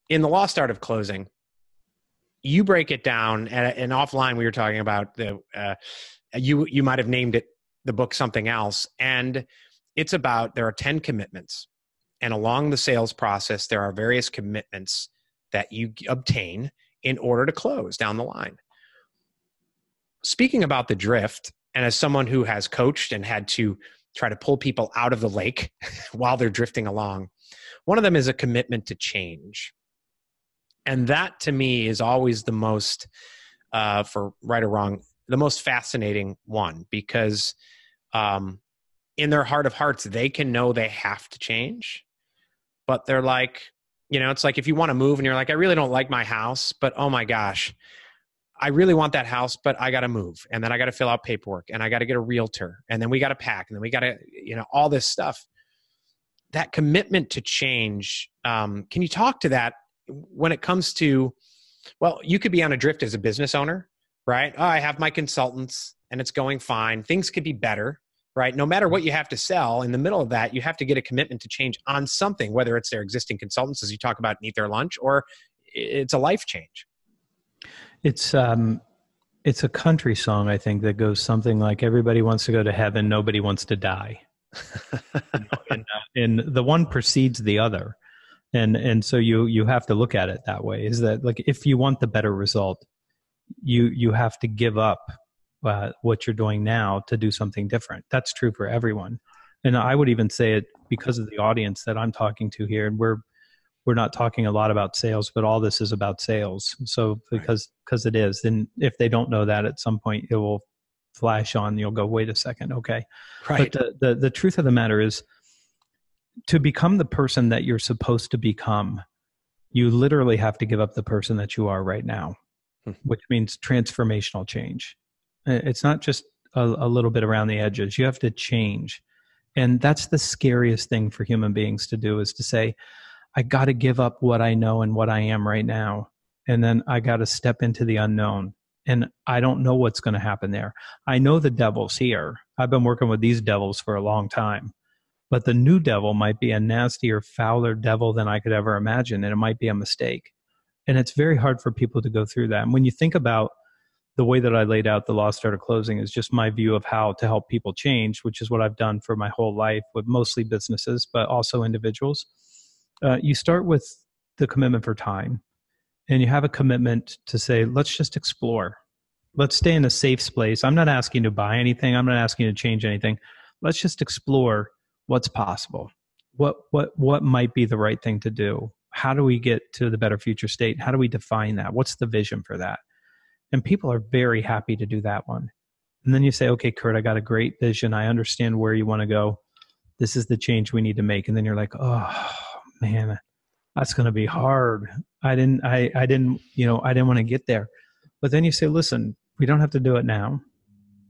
in the lost art of closing, you break it down, and offline we were talking about you might have named it the book something else, and it's about there are 10 commitments, and along the sales process there are various commitments that you obtain in order to close down the line. Speaking about the drift, and as someone who has coached and had to try to pull people out of the lake while they're drifting along, one of them is a commitment to change. And that to me is always the most, for right or wrong, the most fascinating one, because in their heart of hearts, they can know they have to change, but they're like, it's like if you want to move and you're like, I really don't like my house, but oh my gosh, I really want that house, but I got to move. And then I got to fill out paperwork, and I got to get a realtor, and then we got to pack, and then we got to, all this stuff. That commitment to change. Can you talk to that when it comes to, well, you could be on a drift as a business owner, right? Oh, I have my consultants and it's going fine. Things could be better, right? No matter what you have to sell, in the middle of that, you have to get a commitment to change on something, whether it's their existing consultants, as you talk about, and eat their lunch, or it's a life change. It's a country song, I think, that goes something like, everybody wants to go to heaven, nobody wants to die. And the one precedes the other. And so you have to look at it that way, is that, like, if you want the better result, you have to give up what you're doing now to do something different. That's true for everyone. And I would even say it because of the audience that I'm talking to here. And we're not talking a lot about sales, but all this is about sales. So because it is, then if they don't know that, at some point it will flash on, you'll go, wait a second. Okay. Right. But the truth of the matter is, to become the person that you're supposed to become, you literally have to give up the person that you are right now, which means transformational change. It's not just a little bit around the edges. You have to change. And that's the scariest thing for human beings to do, is to say, I got to give up what I know and what I am right now. And then I got to step into the unknown. And I don't know what's going to happen there. I know the devil's here. I've been working with these devils for a long time. But the new devil might be a nastier, fouler devil than I could ever imagine, and it might be a mistake. And it's very hard for people to go through that. And when you think about the way that I laid out the Lost Art of Closing, is just my view of how to help people change, which is what I've done for my whole life with mostly businesses, but also individuals. You start with the commitment for time, and you have a commitment to say, let's just explore. Let's stay in a safe space. I'm not asking you to buy anything. I'm not asking you to change anything. Let's just explore what's possible. What might be the right thing to do? How do we get to the better future state? How do we define that? What's the vision for that? And people are very happy to do that one. And then you say, okay, Kurt, I got a great vision. I understand where you want to go. This is the change we need to make. And then you're like, oh man, that's going to be hard. I didn't want to get there. But then you say, listen, we don't have to do it now,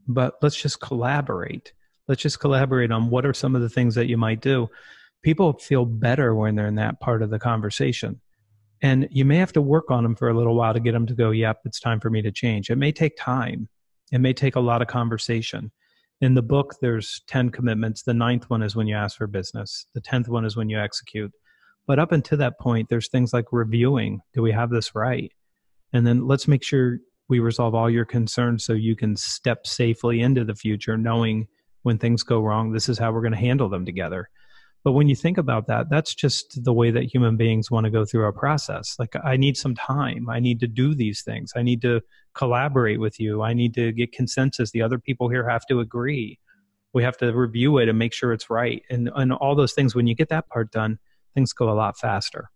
but let's just collaborate. Let's just collaborate on what are some of the things that you might do. People feel better when they're in that part of the conversation. And you may have to work on them for a little while to get them to go, yep, it's time for me to change. It may take time. It may take a lot of conversation. In the book, there's 10 commitments. The 9th one is when you ask for business. The 10th one is when you execute. But up until that point, there's things like reviewing. Do we have this right? And then let's make sure we resolve all your concerns so you can step safely into the future, knowing when things go wrong, this is how we're going to handle them together. But when you think about that, that's just the way that human beings want to go through our process. Like, I need some time. I need to do these things. I need to collaborate with you. I need to get consensus. The other people here have to agree. We have to review it and make sure it's right. And all those things, when you get that part done, things go a lot faster.